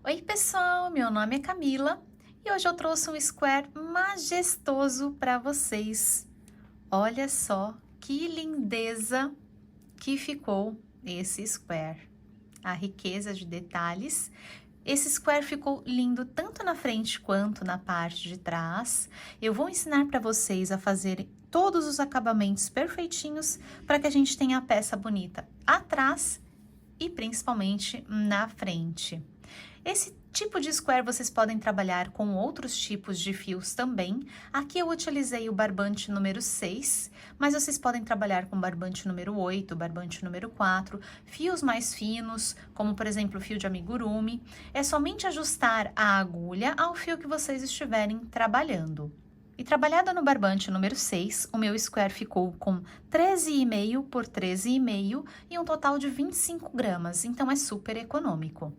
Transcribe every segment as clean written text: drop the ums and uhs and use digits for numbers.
Oi pessoal, meu nome é Camila e hoje eu trouxe um square majestoso para vocês. Olha só que lindeza que ficou esse square. A riqueza de detalhes. Esse square ficou lindo tanto na frente quanto na parte de trás. Eu vou ensinar para vocês a fazer todos os acabamentos perfeitinhos para que a gente tenha a peça bonita atrás e principalmente na frente. Esse tipo de square vocês podem trabalhar com outros tipos de fios também. Aqui eu utilizei o barbante número 6, mas vocês podem trabalhar com barbante número 8, barbante número 4, fios mais finos, como por exemplo o fio de amigurumi. É somente ajustar a agulha ao fio que vocês estiverem trabalhando. E trabalhada no barbante número 6, o meu square ficou com 13,5 por 13,5 e um total de 25 gramas, então é super econômico.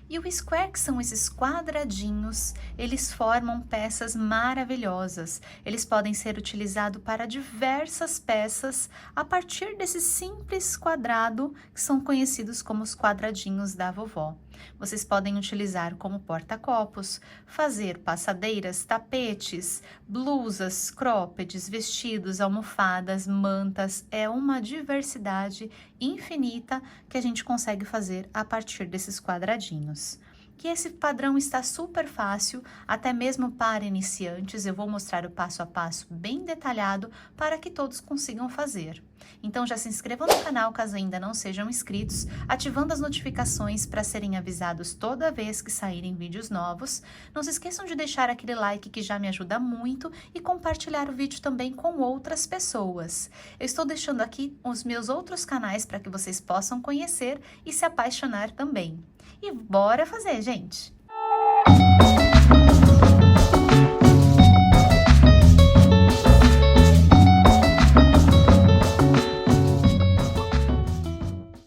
E o square, que são esses quadradinhos, eles formam peças maravilhosas. Eles podem ser utilizados para diversas peças a partir desse simples quadrado, que são conhecidos como os quadradinhos da vovó. Vocês podem utilizar como porta-copos, fazer passadeiras, tapetes, blusas, croppeds, vestidos, almofadas, mantas. É uma diversidade infinita que a gente consegue fazer a partir desses quadradinhos. Que esse padrão está super fácil, até mesmo para iniciantes. Eu vou mostrar o passo a passo bem detalhado para que todos consigam fazer. Então já se inscrevam no canal caso ainda não sejam inscritos, ativando as notificações para serem avisados toda vez que saírem vídeos novos. Não se esqueçam de deixar aquele like que já me ajuda muito e compartilhar o vídeo também com outras pessoas. Eu estou deixando aqui os meus outros canais para que vocês possam conhecer e se apaixonar também. E bora fazer, gente!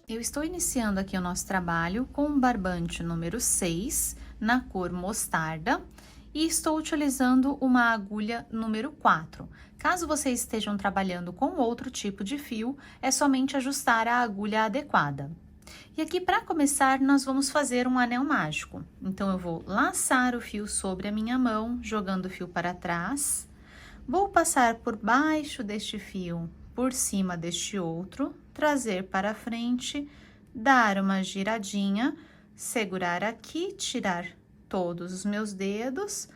Eu estou iniciando aqui o nosso trabalho com o barbante número 6, na cor mostarda, e estou utilizando uma agulha número 4. Caso vocês estejam trabalhando com outro tipo de fio, é somente ajustar a agulha adequada. E aqui, para começar, nós vamos fazer um anel mágico. Então, eu vou laçar o fio sobre a minha mão, jogando o fio para trás. Vou passar por baixo deste fio, por cima deste outro, trazer para frente, dar uma giradinha, segurar aqui, tirar todos os meus dedos,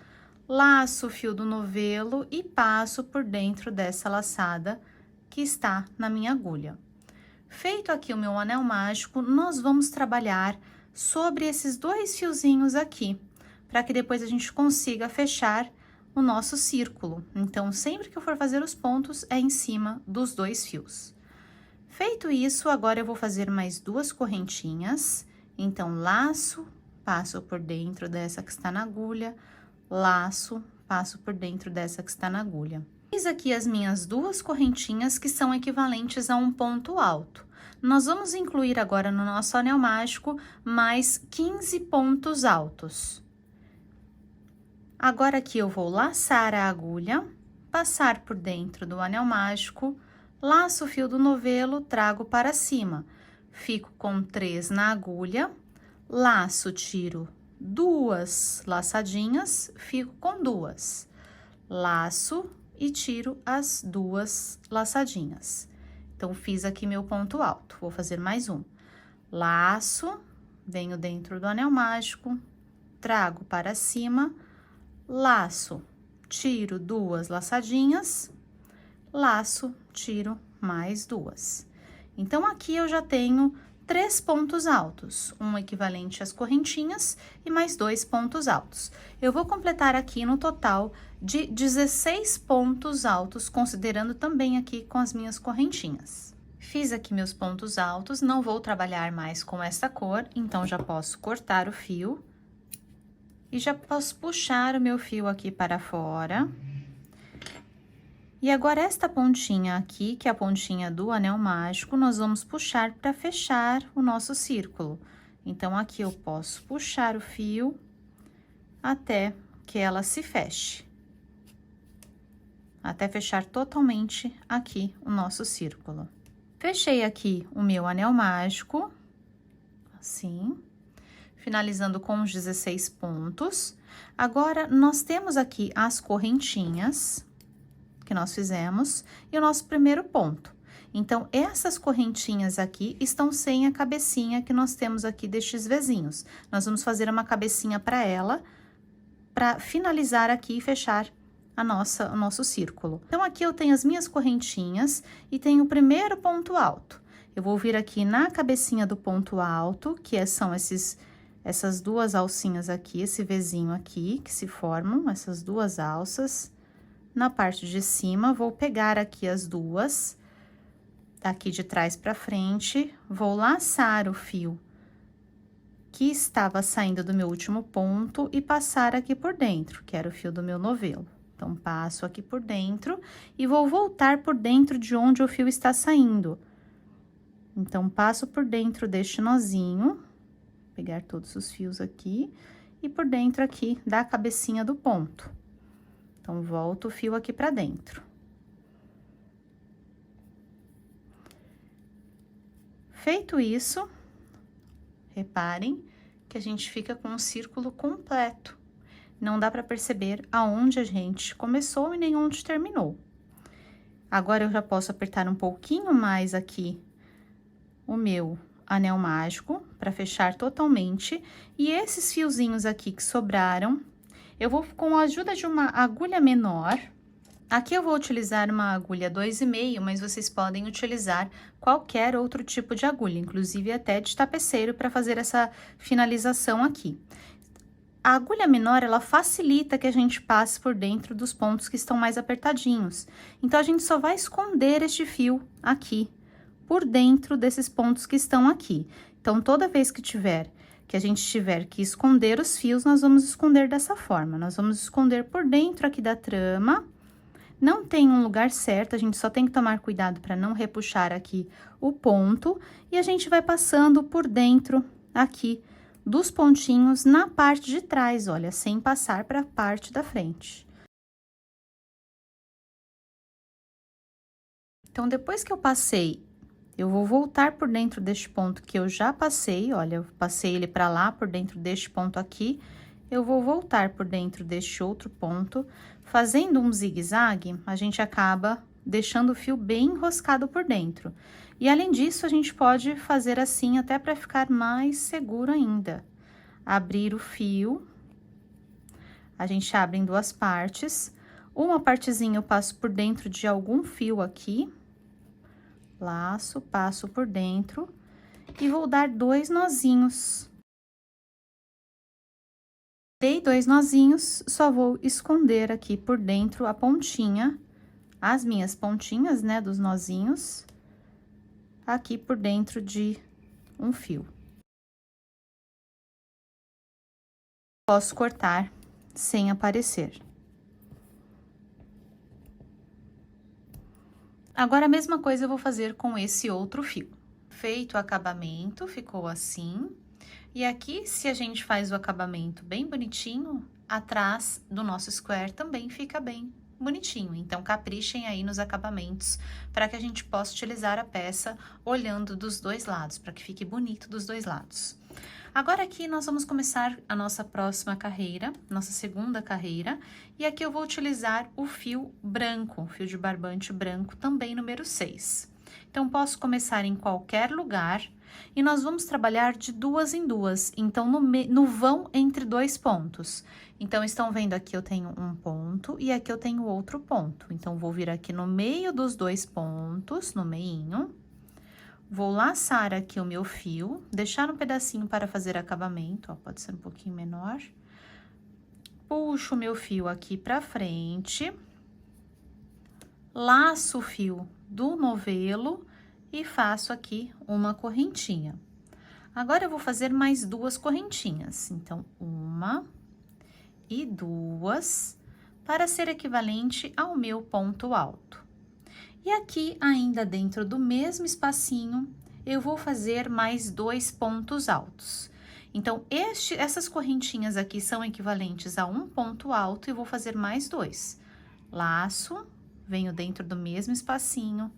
laço o fio do novelo e passo por dentro dessa laçada que está na minha agulha. Feito aqui o meu anel mágico, nós vamos trabalhar sobre esses dois fiozinhos aqui, para que depois a gente consiga fechar o nosso círculo. Então, sempre que eu for fazer os pontos, é em cima dos dois fios. Feito isso, agora eu vou fazer mais duas correntinhas. Então, laço, passo por dentro dessa que está na agulha, laço, passo por dentro dessa que está na agulha. Fiz aqui as minhas duas correntinhas que são equivalentes a um ponto alto. Nós vamos incluir agora no nosso anel mágico mais 15 pontos altos. Agora aqui eu vou laçar a agulha, passar por dentro do anel mágico, laço o fio do novelo, trago para cima. Fico com 3 na agulha, laço, tiro 2 laçadinhas, fico com 2. Laço e tiro as 2 laçadinhas. Então, fiz aqui meu ponto alto. Vou fazer mais um. Laço, venho dentro do anel mágico, trago para cima, laço, tiro 2 laçadinhas, laço, tiro mais 2. Então, aqui eu já tenho 3 pontos altos, um equivalente às correntinhas e mais 2 pontos altos. Eu vou completar aqui no total de 16 pontos altos, considerando também aqui com as minhas correntinhas. Fiz aqui meus pontos altos, não vou trabalhar mais com essa cor, então já posso cortar o fio e já posso puxar o meu fio aqui para fora. E agora, esta pontinha aqui, que é a pontinha do anel mágico, nós vamos puxar para fechar o nosso círculo. Então, aqui eu posso puxar o fio até que ela se feche. Até fechar totalmente aqui o nosso círculo. Fechei aqui o meu anel mágico, assim. finalizando com os 16 pontos. Agora, nós temos aqui as correntinhas que nós fizemos e o nosso primeiro ponto. Então, essas correntinhas aqui estão sem a cabecinha que nós temos aqui destes vezinhos. Nós vamos fazer uma cabecinha para ela, para finalizar aqui e fechar o nosso círculo. Então, aqui eu tenho as minhas correntinhas e tenho o primeiro ponto alto. Eu vou vir aqui na cabecinha do ponto alto, que são essas duas alcinhas aqui, esse vezinho aqui, que se formam, essas duas alças. Na parte de cima, vou pegar aqui as duas, daqui de trás para frente, vou laçar o fio que estava saindo do meu último ponto e passar aqui por dentro, que era o fio do meu novelo. Então, passo aqui por dentro e vou voltar por dentro de onde o fio está saindo. Então, passo por dentro deste nozinho, pegar todos os fios aqui, e por dentro aqui da cabecinha do ponto. Então, volto o fio aqui pra dentro. Feito isso, reparem que a gente fica com um círculo completo. Não dá pra perceber aonde a gente começou e nem onde terminou. Agora, eu já posso apertar um pouquinho mais aqui o meu anel mágico para fechar totalmente. E esses fiozinhos aqui que sobraram, eu vou com a ajuda de uma agulha menor. Aqui eu vou utilizar uma agulha 2,5, mas vocês podem utilizar qualquer outro tipo de agulha, inclusive até de tapeceiro, para fazer essa finalização aqui. A agulha menor, ela facilita que a gente passe por dentro dos pontos que estão mais apertadinhos. Então, a gente só vai esconder este fio aqui, por dentro desses pontos que estão aqui. Então, toda vez que a gente tiver que esconder os fios, nós vamos esconder dessa forma. Nós vamos esconder por dentro aqui da trama. Não tem um lugar certo, a gente só tem que tomar cuidado para não repuxar aqui o ponto. E a gente vai passando por dentro aqui dos pontinhos na parte de trás, olha, sem passar para a parte da frente. Então, depois que eu passei, eu vou voltar por dentro deste ponto que eu já passei, olha, eu passei ele para lá, por dentro deste ponto aqui, eu vou voltar por dentro deste outro ponto, fazendo um zigue-zague, a gente acaba deixando o fio bem enroscado por dentro. E, além disso, a gente pode fazer assim até para ficar mais seguro ainda. Abrir o fio, a gente abre em duas partes, uma partezinha eu passo por dentro de algum fio aqui, laço, passo por dentro e vou dar 2 nozinhos. Dei 2 nozinhos, só vou esconder aqui por dentro a pontinha, as minhas pontinhas, né, dos nozinhos, aqui por dentro de um fio. Posso cortar sem aparecer. Agora, a mesma coisa eu vou fazer com esse outro fio. Feito o acabamento, ficou assim. E aqui, se a gente faz o acabamento bem bonitinho, atrás do nosso square também fica bem bonitinho. Então, caprichem aí nos acabamentos para que a gente possa utilizar a peça olhando dos dois lados, para que fique bonito dos dois lados. Agora, aqui, nós vamos começar a nossa próxima carreira, nossa segunda carreira, e aqui eu vou utilizar o fio branco, o fio de barbante branco, também número 6. Então, posso começar em qualquer lugar, e nós vamos trabalhar de 2 em 2, então, no vão entre 2 pontos. Então, estão vendo aqui eu tenho um ponto, e aqui eu tenho outro ponto. Então, vou vir aqui no meio dos 2 pontos, no meinho. Vou laçar aqui o meu fio, deixar um pedacinho para fazer acabamento, ó, pode ser um pouquinho menor. Puxo o meu fio aqui pra frente, laço o fio do novelo e faço aqui uma correntinha. Agora, eu vou fazer mais 2 correntinhas, então, 1 e 2, para ser equivalente ao meu ponto alto. E aqui, ainda dentro do mesmo espacinho, eu vou fazer mais 2 pontos altos. Então, essas correntinhas aqui são equivalentes a um ponto alto e vou fazer mais 2. Laço, venho dentro do mesmo espacinho,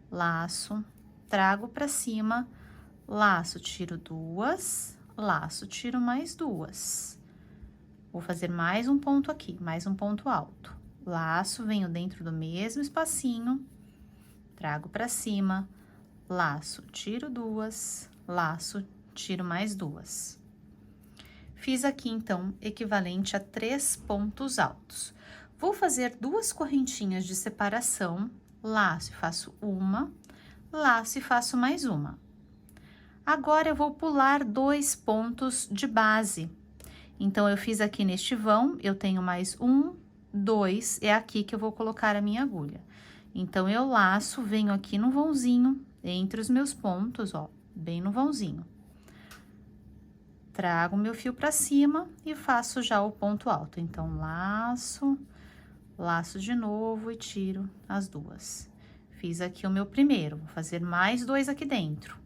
laço, trago pra cima, laço, tiro 2, laço, tiro mais duas. Vou fazer mais um ponto aqui, mais um ponto alto. Laço, venho dentro do mesmo espacinho, trago pra cima, laço, tiro duas, laço, tiro mais duas. Fiz aqui, então, equivalente a 3 pontos altos. Vou fazer 2 correntinhas de separação, laço e faço uma, laço e faço mais uma. Agora, eu vou pular 2 pontos de base. Então, eu fiz aqui neste vão, eu tenho mais 1, 2, é aqui que eu vou colocar a minha agulha. Então, eu laço, venho aqui no vãozinho, entre os meus pontos, ó, bem no vãozinho. Trago meu fio pra cima e faço já o ponto alto. Então, laço, laço de novo e tiro as duas. Fiz aqui o meu primeiro, vou fazer mais 2 aqui dentro.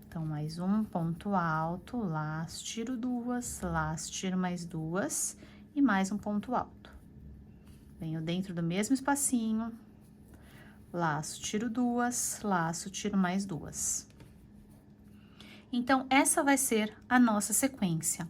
Então, mais um ponto alto, laço, tiro duas, laço, tiro mais duas e mais um ponto alto. Venho dentro do mesmo espacinho, laço, tiro duas, laço, tiro mais duas. Então, essa vai ser a nossa sequência.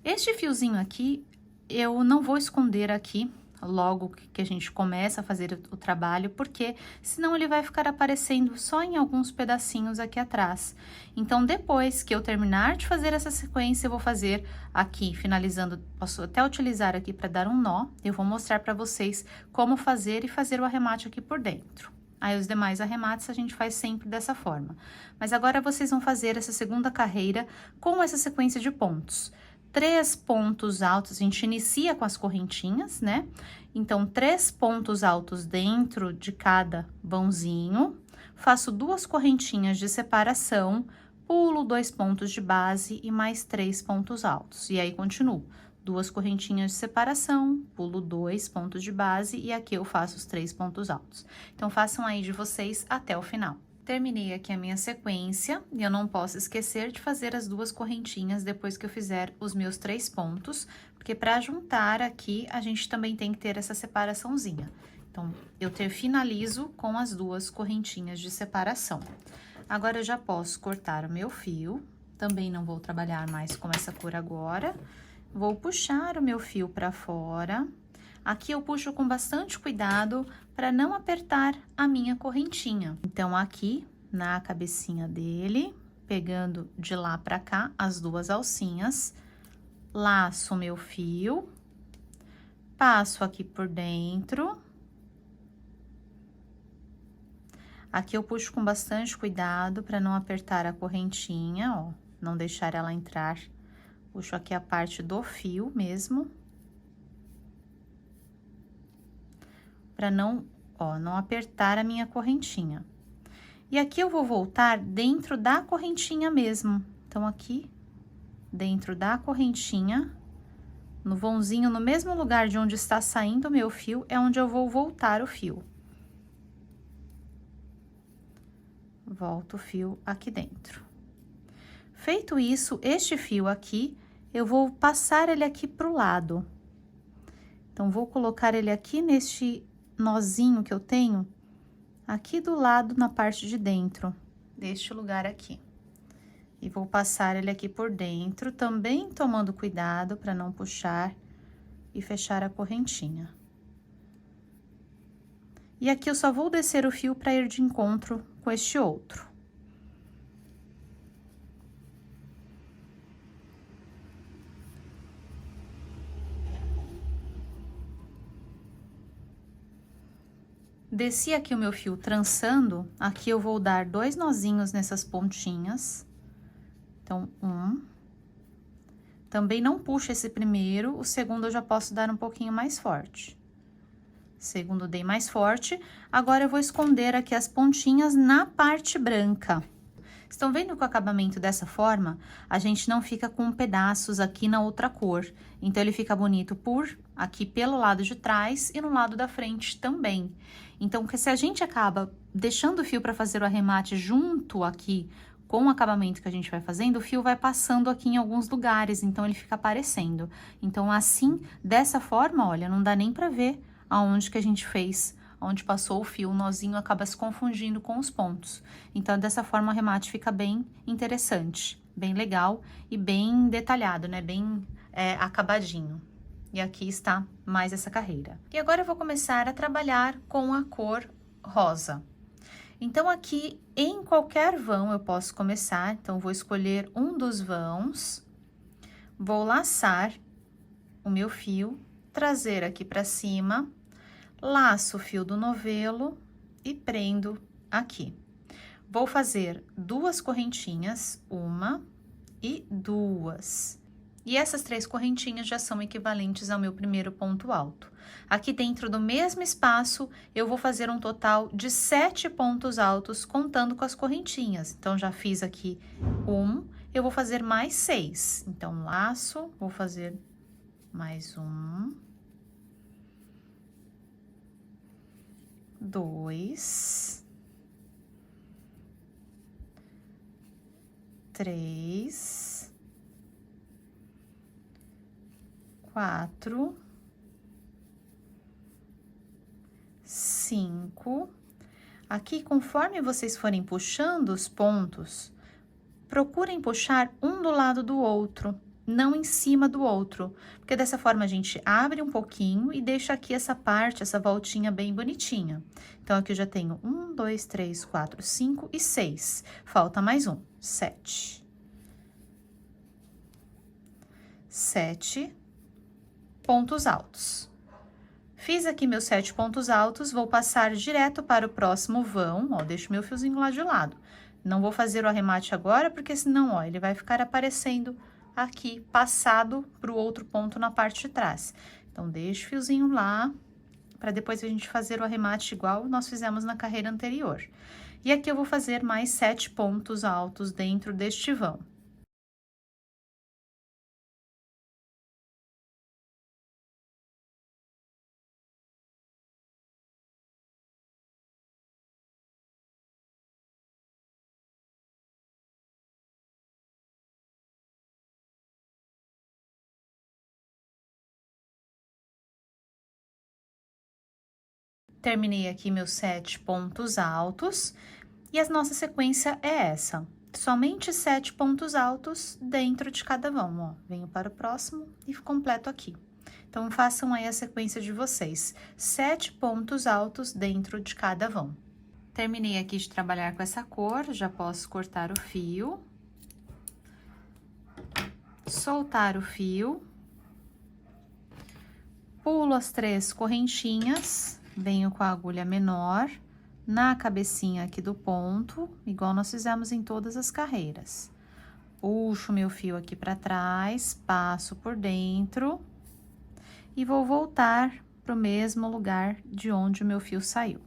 Este fiozinho aqui, eu não vou esconder aqui logo que a gente começa a fazer o trabalho, porque senão ele vai ficar aparecendo só em alguns pedacinhos aqui atrás. Então, depois que eu terminar de fazer essa sequência, eu vou fazer aqui, finalizando, posso até utilizar aqui para dar um nó, eu vou mostrar para vocês como fazer e fazer o arremate aqui por dentro. Aí, os demais arremates a gente faz sempre dessa forma. Mas agora, vocês vão fazer essa segunda carreira com essa sequência de pontos. 3 pontos altos, a gente inicia com as correntinhas, né? Então, 3 pontos altos dentro de cada vãozinho. Faço 2 correntinhas de separação, pulo 2 pontos de base e mais 3 pontos altos. E aí, continuo. 2 correntinhas de separação, pulo 2 pontos de base e aqui eu faço os 3 pontos altos. Então, façam aí de vocês até o final. Terminei aqui a minha sequência e eu não posso esquecer de fazer as 2 correntinhas depois que eu fizer os meus 3 pontos, porque para juntar aqui, a gente também tem que ter essa separaçãozinha. Então, eu finalizo com as 2 correntinhas de separação. Agora, eu já posso cortar o meu fio, também não vou trabalhar mais com essa cor agora. Vou puxar o meu fio para fora. Aqui eu puxo com bastante cuidado para não apertar a minha correntinha. Então, aqui na cabecinha dele, pegando de lá para cá as 2 alcinhas, laço o meu fio, passo aqui por dentro. Aqui eu puxo com bastante cuidado para não apertar a correntinha, ó, não deixar ela entrar. Puxo aqui a parte do fio mesmo. Para não, ó, não apertar a minha correntinha. E aqui eu vou voltar dentro da correntinha mesmo. Então, aqui, dentro da correntinha, no vãozinho, no mesmo lugar de onde está saindo o meu fio, é onde eu vou voltar o fio. Volto o fio aqui dentro. Feito isso, este fio aqui, eu vou passar ele aqui pro lado. Então, vou colocar ele aqui neste nozinho que eu tenho, aqui do lado, na parte de dentro, deste lugar aqui. E vou passar ele aqui por dentro, também tomando cuidado para não puxar e fechar a correntinha. E aqui eu só vou descer o fio para ir de encontro com este outro. Desci aqui o meu fio trançando, aqui eu vou dar 2 nozinhos nessas pontinhas. Então, Também não puxo esse primeiro, o segundo eu já posso dar um pouquinho mais forte. Segundo, dei mais forte. Agora, eu vou esconder aqui as pontinhas na parte branca. Estão vendo que o acabamento dessa forma, a gente não fica com pedaços aqui na outra cor. Então, ele fica bonito aqui pelo lado de trás e no lado da frente também. Então, se a gente acaba deixando o fio para fazer o arremate junto aqui com o acabamento que a gente vai fazendo, o fio vai passando aqui em alguns lugares, então ele fica aparecendo. Então, assim, dessa forma, olha, não dá nem para ver aonde que a gente fez, onde passou o fio, o nozinho acaba se confundindo com os pontos. Então, dessa forma, o arremate fica bem interessante. bem legal e bem detalhado, né? Bem acabadinho. E aqui está mais essa carreira. E agora eu vou começar a trabalhar com a cor rosa. Então, aqui em qualquer vão eu posso começar. Então, vou escolher um dos vãos, vou laçar o meu fio, trazer aqui para cima, laço o fio do novelo e prendo aqui. Vou fazer 2 correntinhas, 1 e 2. E essas 3 correntinhas já são equivalentes ao meu primeiro ponto alto. Aqui dentro do mesmo espaço, eu vou fazer um total de 7 pontos altos, contando com as correntinhas. Então, já fiz aqui 1, eu vou fazer mais 6. Então, laço, vou fazer mais 1, 2, 3, 4, 5. Aqui, conforme vocês forem puxando os pontos, procurem puxar um do lado do outro, não em cima do outro, porque dessa forma a gente abre um pouquinho e deixa aqui essa parte, essa voltinha bem bonitinha. Então, aqui eu já tenho 1, 2, 3, 4, 5 e 6. Falta mais um, 7. 7 pontos altos. Fiz aqui meus 7 pontos altos, vou passar direto para o próximo vão, ó, deixo meu fiozinho lá de lado. Não vou fazer o arremate agora, porque senão, ó, ele vai ficar aparecendo aqui, passado para o outro ponto na parte de trás. Então, deixo o fiozinho lá, para depois a gente fazer o arremate igual nós fizemos na carreira anterior. E aqui eu vou fazer mais 7 pontos altos dentro deste vão. Terminei aqui meus 7 pontos altos e a nossa sequência é essa. Somente 7 pontos altos dentro de cada vão, ó. Venho para o próximo e completo aqui. Então, façam aí a sequência de vocês. 7 pontos altos dentro de cada vão. Terminei aqui de trabalhar com essa cor, já posso cortar o fio. Soltar o fio. Pulo as 3 correntinhas. Venho com a agulha menor na cabecinha aqui do ponto, igual nós fizemos em todas as carreiras. Puxo meu fio aqui para trás, passo por dentro e vou voltar para o mesmo lugar de onde o meu fio saiu.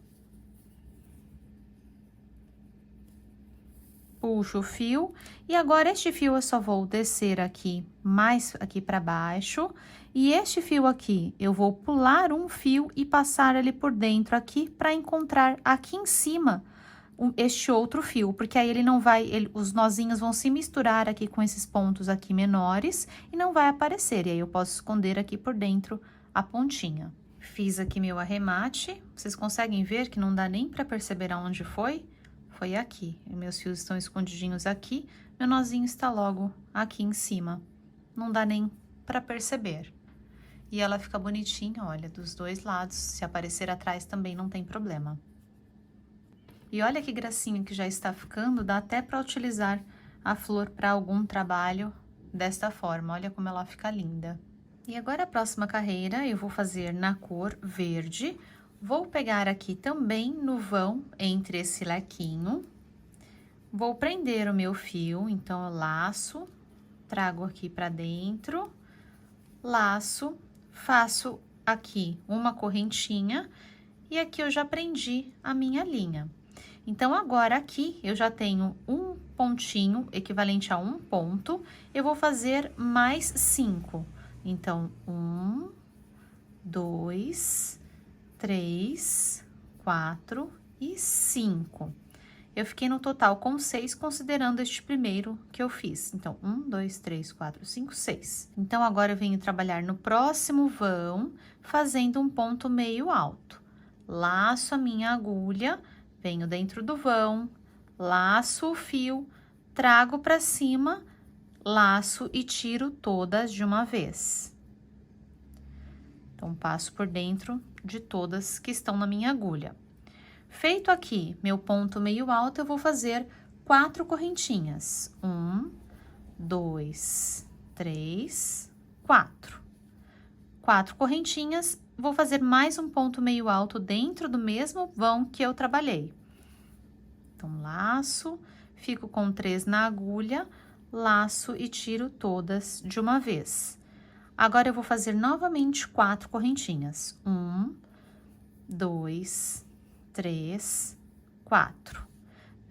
Puxo o fio e agora este fio eu só vou descer aqui, mais aqui para baixo. E este fio aqui, eu vou pular um fio e passar ele por dentro aqui para encontrar aqui em cima este outro fio, porque aí ele não vai, os nozinhos vão se misturar aqui com esses pontos aqui menores e não vai aparecer. E aí eu posso esconder aqui por dentro a pontinha. Fiz aqui meu arremate, vocês conseguem ver que não dá nem para perceber aonde foi? Foi aqui. E meus fios estão escondidinhos aqui, meu nozinho está logo aqui em cima. Não dá nem para perceber. E ela fica bonitinha, olha, dos dois lados. Se aparecer atrás também não tem problema. E olha que gracinha que já está ficando, dá até para utilizar a flor para algum trabalho desta forma. Olha como ela fica linda. E agora a próxima carreira eu vou fazer na cor verde. Vou pegar aqui também no vão, entre esse lequinho. Vou prender o meu fio, então eu laço, trago aqui para dentro, laço. Faço aqui uma correntinha e aqui eu já prendi a minha linha. Então, agora aqui eu já tenho um pontinho equivalente a um ponto, eu vou fazer mais 5. Então, 1, 2, 3, 4 e 5. Eu fiquei no total com 6, considerando este primeiro que eu fiz. Então, 1, 2, 3, 4, 5, 6. Então, agora eu venho trabalhar no próximo vão, fazendo um ponto meio alto. Laço a minha agulha, venho dentro do vão, laço o fio, trago para cima, laço e tiro todas de uma vez. Então, passo por dentro de todas que estão na minha agulha. Feito aqui meu ponto meio alto, eu vou fazer 4 correntinhas. 1, 2, 3, 4. 4 correntinhas, vou fazer mais um ponto meio alto dentro do mesmo vão que eu trabalhei. Então, laço, fico com 3 na agulha, laço e tiro todas de uma vez. Agora, eu vou fazer novamente 4 correntinhas. 1, 2, 3, 4.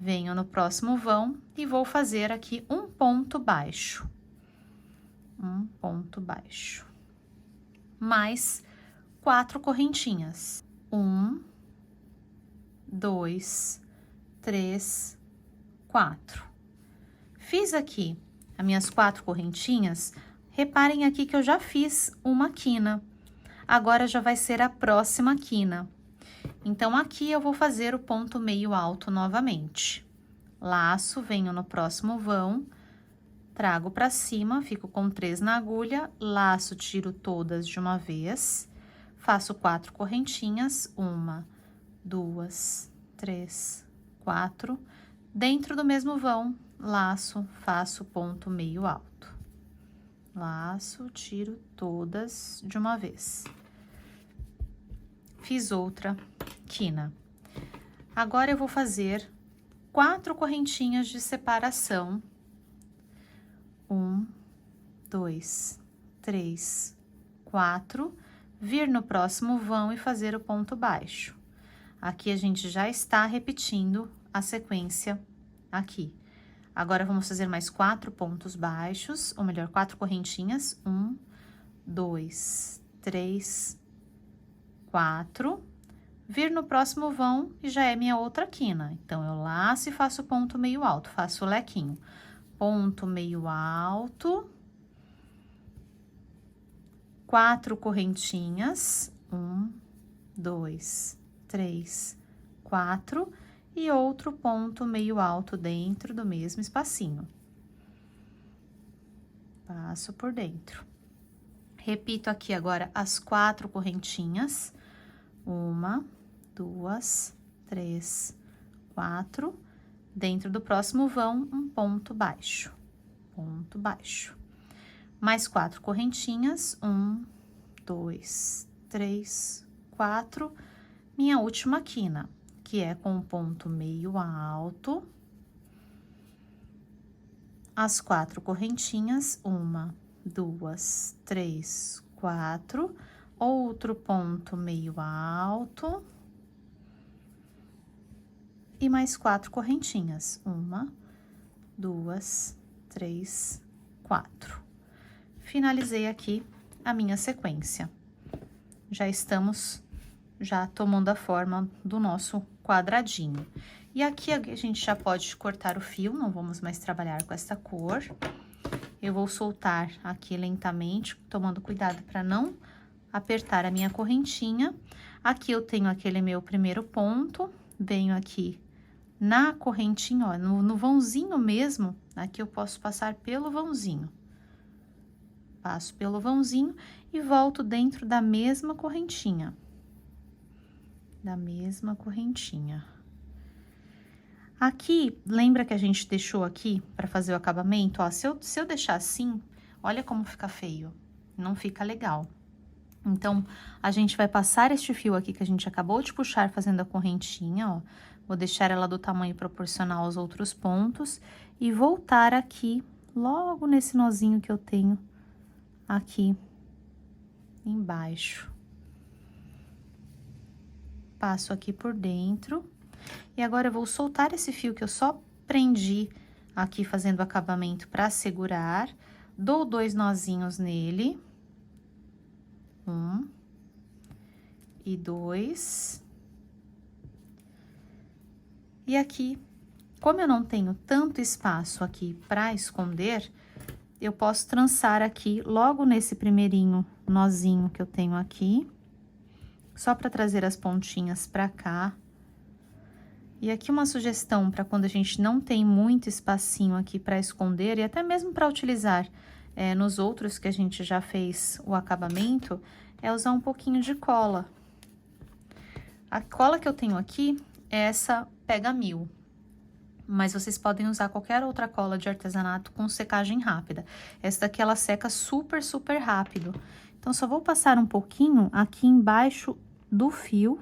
Venho no próximo vão e vou fazer aqui um ponto baixo. Um ponto baixo. Mais 4 correntinhas. 1, 2, 3, 4. Fiz aqui as minhas 4 correntinhas. Reparem aqui que eu já fiz uma quina. Agora, já vai ser a próxima quina. Então, aqui eu vou fazer o ponto meio alto novamente. Laço, venho no próximo vão, trago pra cima, fico com 3 na agulha, laço, tiro todas de uma vez, faço 4 correntinhas, 1, 2, 3, 4. Dentro do mesmo vão, laço, faço ponto meio alto. Laço, tiro todas de uma vez. Fiz outra quina. Agora, eu vou fazer 4 correntinhas de separação. 1, 2, 3, 4. Vir no próximo vão e fazer o ponto baixo. Aqui, a gente já está repetindo a sequência aqui. Agora, vamos fazer mais 4 pontos baixos, ou melhor, 4 correntinhas. 1, 2, 3, 4. Vir no próximo vão e já é minha outra quina. Então, eu laço e faço ponto meio alto, faço o lequinho. Ponto meio alto. 4 correntinhas. 1, 2, 3, 4. E outro ponto meio alto dentro do mesmo espacinho. Passo por dentro. Repito aqui agora as 4 correntinhas. 1, 2, 3, 4. Dentro do próximo vão, um ponto baixo. Ponto baixo. Mais 4 correntinhas. 1, 2, 3, 4. Minha última quina, que é com ponto meio alto. As 4 correntinhas. 1, 2, 3, 4. Outro ponto meio alto. E mais 4 correntinhas. 1, 2, 3, 4. Finalizei aqui a minha sequência. Já estamos tomando a forma do nosso quadradinho. E aqui a gente já pode cortar o fio, não vamos mais trabalhar com essa cor. Eu vou soltar aqui lentamente, tomando cuidado para não apertar a minha correntinha. Aqui eu tenho aquele meu primeiro ponto, venho aqui na correntinha, ó, no vãozinho mesmo, aqui eu posso passar pelo vãozinho. Passo pelo vãozinho e volto dentro da mesma correntinha. Da mesma correntinha. Aqui, lembra que a gente deixou aqui para fazer o acabamento? Ó, se eu deixar assim, olha como fica feio, não fica legal. Então, a gente vai passar este fio aqui que a gente acabou de puxar fazendo a correntinha, ó. Vou deixar ela do tamanho proporcional aos outros pontos e voltar aqui, logo nesse nozinho que eu tenho aqui embaixo. Passo aqui por dentro. E agora, eu vou soltar esse fio que eu só prendi aqui fazendo o acabamento para segurar. Dou 2 nozinhos nele. 1 e 2. E aqui, como eu não tenho tanto espaço aqui para esconder, eu posso trançar aqui logo nesse primeirinho nozinho que eu tenho aqui, só para trazer as pontinhas para cá. E aqui uma sugestão para quando a gente não tem muito espacinho aqui para esconder e até mesmo para utilizar nos outros que a gente já fez o acabamento, é usar um pouquinho de cola. A cola que eu tenho aqui é essa Pega Mil, mas vocês podem usar qualquer outra cola de artesanato com secagem rápida. Essa daqui ela seca super, super rápido. Então, só vou passar um pouquinho aqui embaixo do fio,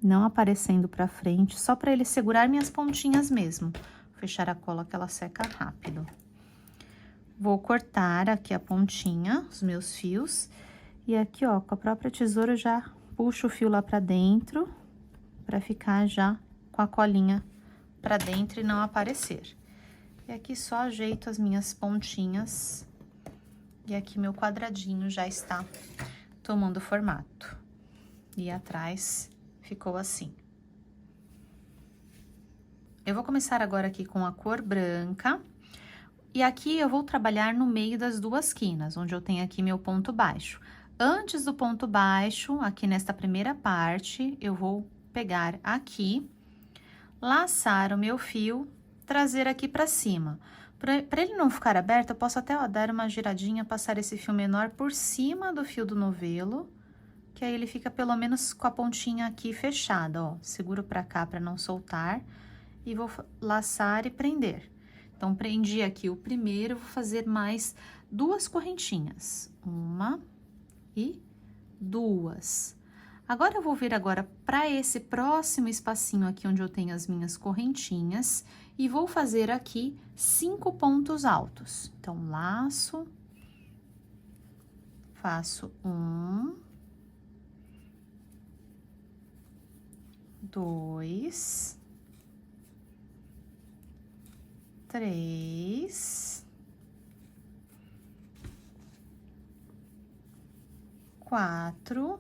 não aparecendo pra frente, só pra ele segurar minhas pontinhas mesmo. Vou fechar a cola que ela seca rápido. Vou cortar aqui a pontinha, os meus fios, e aqui, ó, com a própria tesoura eu já puxo o fio lá pra dentro, pra ficar já com a colinha pra dentro e não aparecer. E aqui só ajeito as minhas pontinhas, e aqui meu quadradinho já está tomando formato. E atrás ficou assim. Eu vou começar agora aqui com a cor branca. E aqui eu vou trabalhar no meio das duas quinas, onde eu tenho aqui meu ponto baixo. Antes do ponto baixo, aqui nesta primeira parte, eu vou pegar aqui, laçar o meu fio, trazer aqui pra cima. Para ele não ficar aberto, eu posso até, ó, dar uma giradinha, passar esse fio menor por cima do fio do novelo, que aí ele fica pelo menos com a pontinha aqui fechada, ó. Seguro pra cá pra não soltar e vou laçar e prender. Então, prendi aqui o primeiro, vou fazer mais 2 correntinhas. 1 e 2. Agora, eu vou vir agora pra esse próximo espacinho aqui, onde eu tenho as minhas correntinhas, e vou fazer aqui 5 pontos altos. Então, laço, faço 1, 2, 3, 4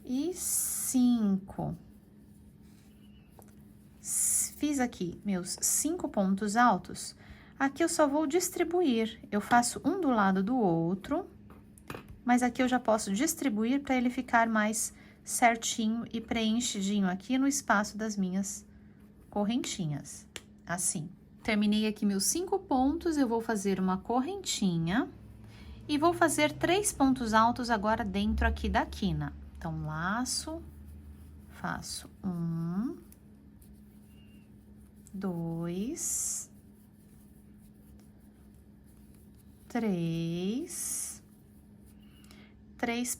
e 5. Fiz aqui meus 5 pontos altos. Aqui eu só vou distribuir. Eu faço um do lado do outro, mas aqui eu já posso distribuir para ele ficar mais certinho e preenchidinho aqui no espaço das minhas correntinhas, assim. Terminei aqui meus 5 pontos, eu vou fazer uma correntinha e vou fazer 3 pontos altos agora dentro aqui da quina. Então, laço, faço 1, 2, 3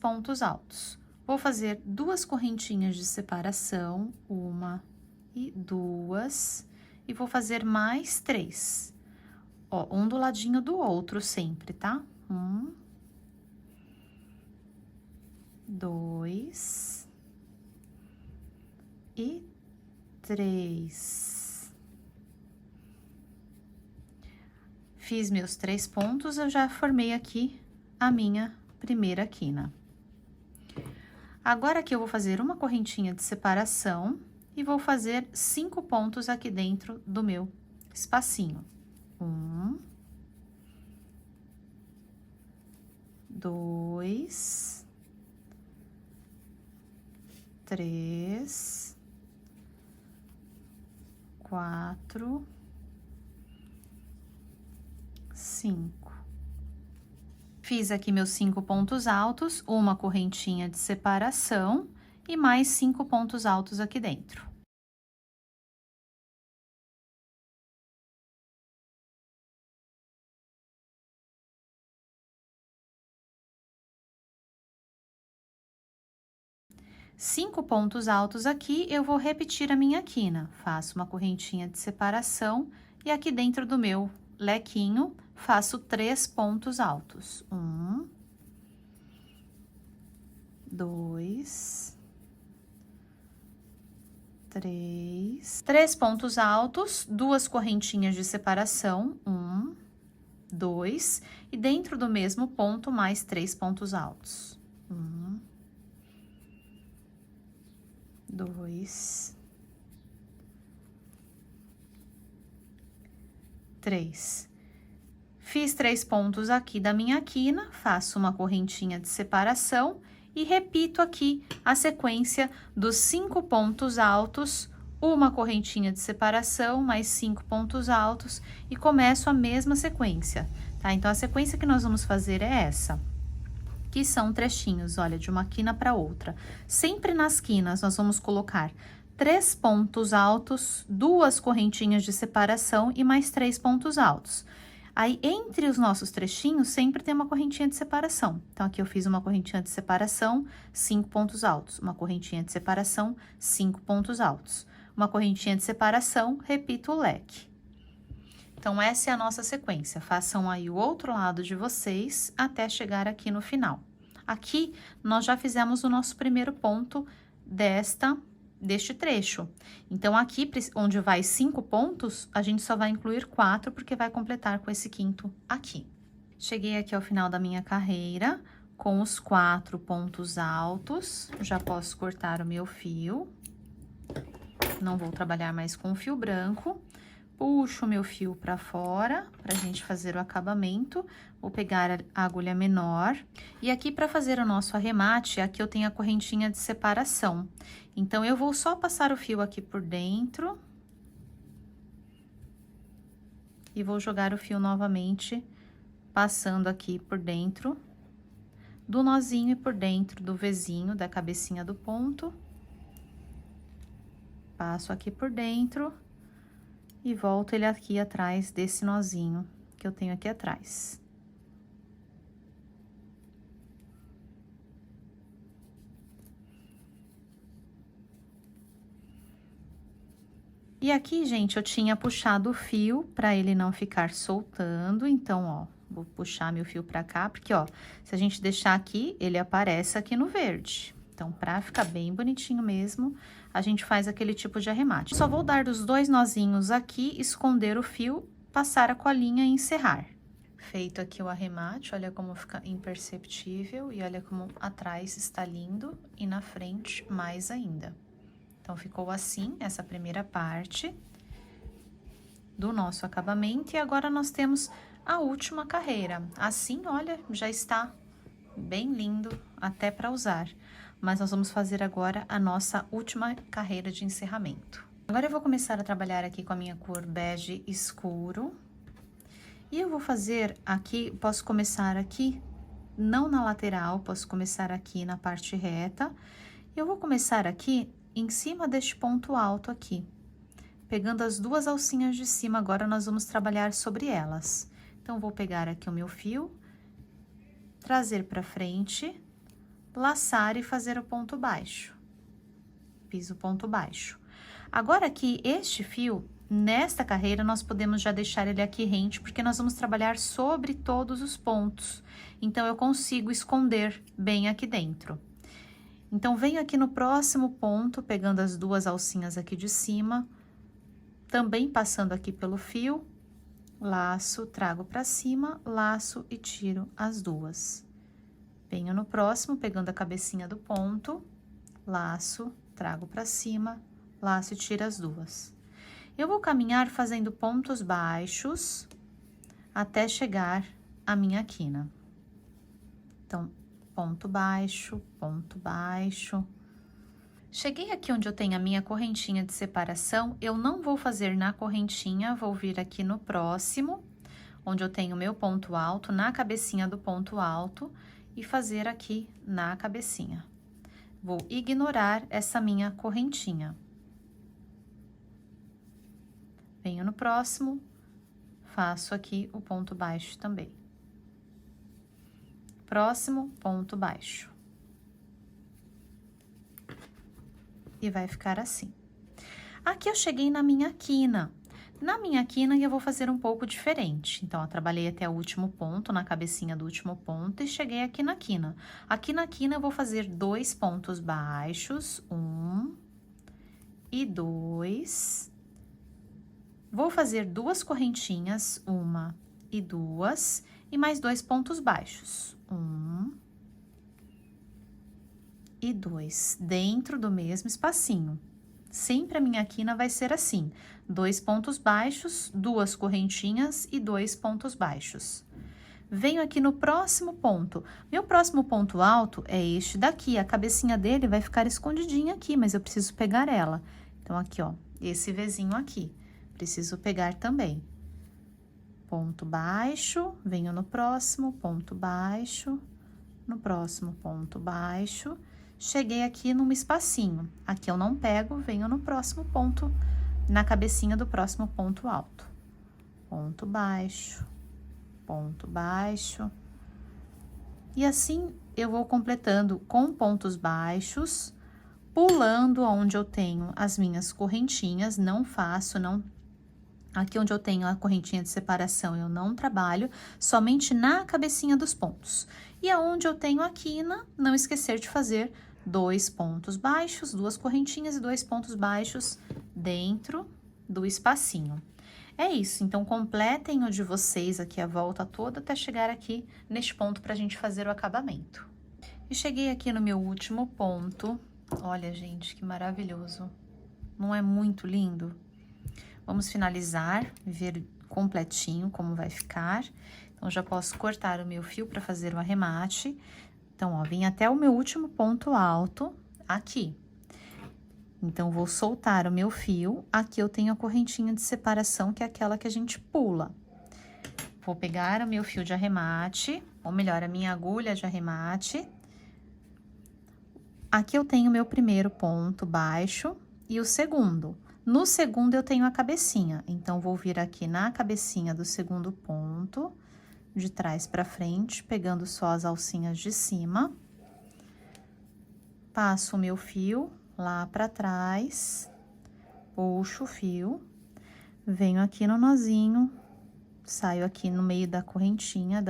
pontos altos. Vou fazer 2 correntinhas de separação, 1 e 2, e vou fazer mais 3. Ó, um do ladinho do outro sempre, tá? 1, 2 e 3. Fiz meus 3 pontos, eu já formei aqui a minha primeira quina. Agora aqui eu vou fazer uma correntinha de separação e vou fazer 5 pontos aqui dentro do meu espacinho. 1, 2, 3, 4, 5. Fiz aqui meus 5 pontos altos, uma correntinha de separação e mais 5 pontos altos aqui dentro. Cinco pontos altos aqui, eu vou repetir a minha quina. Faço uma correntinha de separação e aqui dentro do meu lequinho, faço 3 pontos altos. 1, 2, 3. 3 pontos altos, 2 correntinhas de separação. 1, 2. E dentro do mesmo ponto, mais 3 pontos altos. 1, 2, 3. Fiz 3 pontos aqui da minha quina, faço uma correntinha de separação e repito aqui a sequência dos 5 pontos altos, uma correntinha de separação, mais 5 pontos altos e começo a mesma sequência, tá? Então, a sequência que nós vamos fazer é essa, que são trechinhos, olha, de uma quina para outra. Sempre nas quinas, nós vamos colocar 3 pontos altos, 2 correntinhas de separação e mais 3 pontos altos. Aí, entre os nossos trechinhos, sempre tem uma correntinha de separação. Então, aqui eu fiz uma correntinha de separação, 5 pontos altos. Uma correntinha de separação, 5 pontos altos. Uma correntinha de separação, repito o leque. Então, essa é a nossa sequência. Façam aí o outro lado de vocês até chegar aqui no final. Aqui, nós já fizemos o nosso primeiro ponto deste trecho. Então, aqui, onde vai 5 pontos, a gente só vai incluir 4, porque vai completar com esse quinto aqui. Cheguei aqui ao final da minha carreira, com os 4 pontos altos, já posso cortar o meu fio. Não vou trabalhar mais com fio branco. Puxo o meu fio para fora, pra gente fazer o acabamento. Vou pegar a agulha menor. E aqui, para fazer o nosso arremate, aqui eu tenho a correntinha de separação. Então, eu vou só passar o fio aqui por dentro. E vou jogar o fio novamente, passando aqui por dentro do nozinho e por dentro do Vzinho, da cabecinha do ponto. Passo aqui por dentro. E volto ele aqui atrás desse nozinho que eu tenho aqui atrás. E aqui, gente, eu tinha puxado o fio para ele não ficar soltando, então, ó, vou puxar meu fio pra cá, porque, ó, se a gente deixar aqui, ele aparece aqui no verde. Então, pra ficar bem bonitinho mesmo, a gente faz aquele tipo de arremate. Só vou dar os 2 nozinhos aqui, esconder o fio, passar a colinha e encerrar. Feito aqui o arremate, olha como fica imperceptível e olha como atrás está lindo e na frente mais ainda. Então, ficou assim essa primeira parte do nosso acabamento e agora nós temos a última carreira. Assim, olha, já está bem lindo até para usar. Mas nós vamos fazer agora a nossa última carreira de encerramento. Agora eu vou começar a trabalhar aqui com a minha cor bege escuro. E eu vou fazer aqui, posso começar aqui, não na lateral, posso começar aqui na parte reta. Eu vou começar aqui em cima deste ponto alto aqui. Pegando as 2 alcinhas de cima, agora nós vamos trabalhar sobre elas. Então, vou pegar aqui o meu fio, trazer para frente, laçar e fazer o ponto baixo. Fiz o ponto baixo. Agora aqui, este fio, nesta carreira, nós podemos já deixar ele aqui rente, porque nós vamos trabalhar sobre todos os pontos. Então, eu consigo esconder bem aqui dentro. Então, venho aqui no próximo ponto, pegando as 2 alcinhas aqui de cima, também passando aqui pelo fio, laço, trago para cima, laço e tiro as 2. Venho no próximo, pegando a cabecinha do ponto, laço, trago para cima, laço e tiro as 2. Eu vou caminhar fazendo pontos baixos até chegar à minha quina. Então, ponto baixo, ponto baixo. Cheguei aqui onde eu tenho a minha correntinha de separação, eu não vou fazer na correntinha, vou vir aqui no próximo, onde eu tenho o meu ponto alto, na cabecinha do ponto alto, e fazer aqui na cabecinha. Vou ignorar essa minha correntinha. Venho no próximo, faço aqui o ponto baixo também. Próximo, ponto baixo. E vai ficar assim. Aqui eu cheguei na minha quina. Na minha quina, eu vou fazer um pouco diferente. Então, eu trabalhei até o último ponto, na cabecinha do último ponto, e cheguei aqui na quina. Aqui na quina, eu vou fazer 2 pontos baixos, 1 e 2. Vou fazer 2 correntinhas, 1 e 2, e mais 2 pontos baixos, 1 e 2, dentro do mesmo espacinho. Sempre a minha quina vai ser assim, 2 pontos baixos, 2 correntinhas e 2 pontos baixos. venho aqui no próximo ponto. Meu próximo ponto alto é este daqui, a cabecinha dele vai ficar escondidinha aqui, mas eu preciso pegar ela. Então, aqui, ó, esse Vzinho aqui, preciso pegar também. Ponto baixo, venho no próximo, ponto baixo, no próximo ponto baixo, cheguei aqui num espacinho. Aqui eu não pego, venho no próximo ponto, na cabecinha do próximo ponto alto. Ponto baixo, ponto baixo. E assim eu vou completando com pontos baixos, pulando onde eu tenho as minhas correntinhas, não faço, não. Aqui onde eu tenho a correntinha de separação, eu não trabalho, somente na cabecinha dos pontos. E aonde eu tenho a quina, não esquecer de fazer 2 pontos baixos, 2 correntinhas e 2 pontos baixos dentro do espacinho. É isso, então completem o de vocês aqui a volta toda até chegar aqui neste ponto pra gente fazer o acabamento. E cheguei aqui no meu último ponto. Olha, gente, que maravilhoso. Não é muito lindo? Vamos finalizar, ver completinho como vai ficar. Então, já posso cortar o meu fio para fazer o arremate. Então, ó, vim até o meu último ponto alto aqui. Então, vou soltar o meu fio. Aqui eu tenho a correntinha de separação, que é aquela que a gente pula. Vou pegar o meu fio de arremate, ou melhor, a minha agulha de arremate. Aqui eu tenho o meu primeiro ponto baixo e o segundo. No segundo, eu tenho a cabecinha, então, vou vir aqui na cabecinha do segundo ponto, de trás pra frente, pegando só as alcinhas de cima. Passo o meu fio lá pra trás, puxo o fio, venho aqui no nozinho, saio aqui no meio da correntinha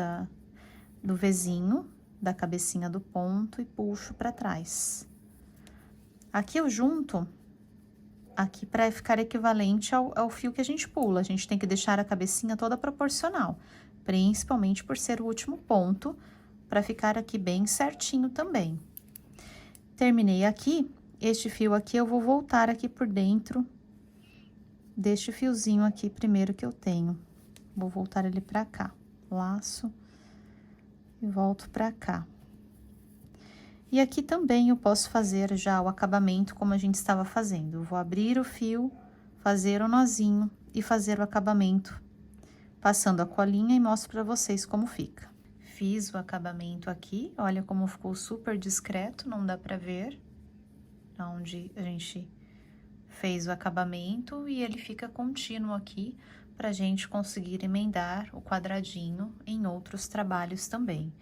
do Vzinho, da cabecinha do ponto e puxo pra trás. Aqui eu junto... Aqui, para ficar equivalente ao fio que a gente pula, a gente tem que deixar a cabecinha toda proporcional, principalmente por ser o último ponto, para ficar aqui bem certinho também. Terminei aqui, este fio aqui eu vou voltar aqui por dentro deste fiozinho aqui primeiro que eu tenho. Vou voltar ele para cá, laço e volto para cá. E aqui também eu posso fazer já o acabamento como a gente estava fazendo. Eu vou abrir o fio, fazer o nozinho e fazer o acabamento, passando a colinha e mostro para vocês como fica. Fiz o acabamento aqui, olha como ficou super discreto, não dá para ver onde a gente fez o acabamento e ele fica contínuo aqui pra gente conseguir emendar o quadradinho em outros trabalhos também.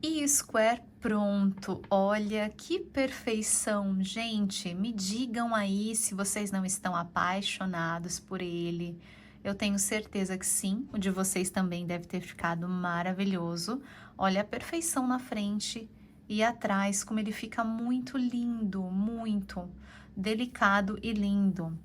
E square pronto, olha que perfeição, gente, me digam aí se vocês não estão apaixonados por ele. Eu tenho certeza que sim, o de vocês também deve ter ficado maravilhoso. Olha a perfeição na frente e atrás, como ele fica muito lindo, muito delicado e lindo.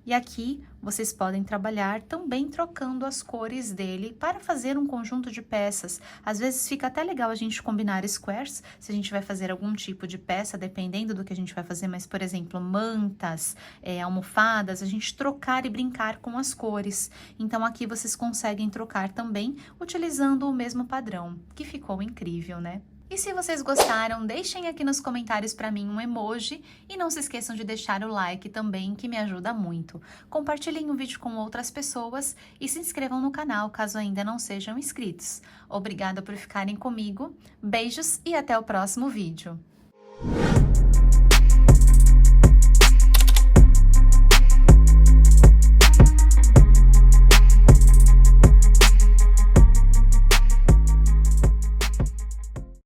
E aqui vocês podem trabalhar também trocando as cores dele para fazer um conjunto de peças. Às vezes fica até legal a gente combinar squares, se a gente vai fazer algum tipo de peça, dependendo do que a gente vai fazer, mas, por exemplo, mantas, almofadas, a gente trocar e brincar com as cores. Então, aqui vocês conseguem trocar também, utilizando o mesmo padrão, que ficou incrível, né? E se vocês gostaram, deixem aqui nos comentários para mim um emoji e não se esqueçam de deixar o like também, que me ajuda muito. Compartilhem o vídeo com outras pessoas e se inscrevam no canal caso ainda não sejam inscritos. Obrigada por ficarem comigo, beijos e até o próximo vídeo.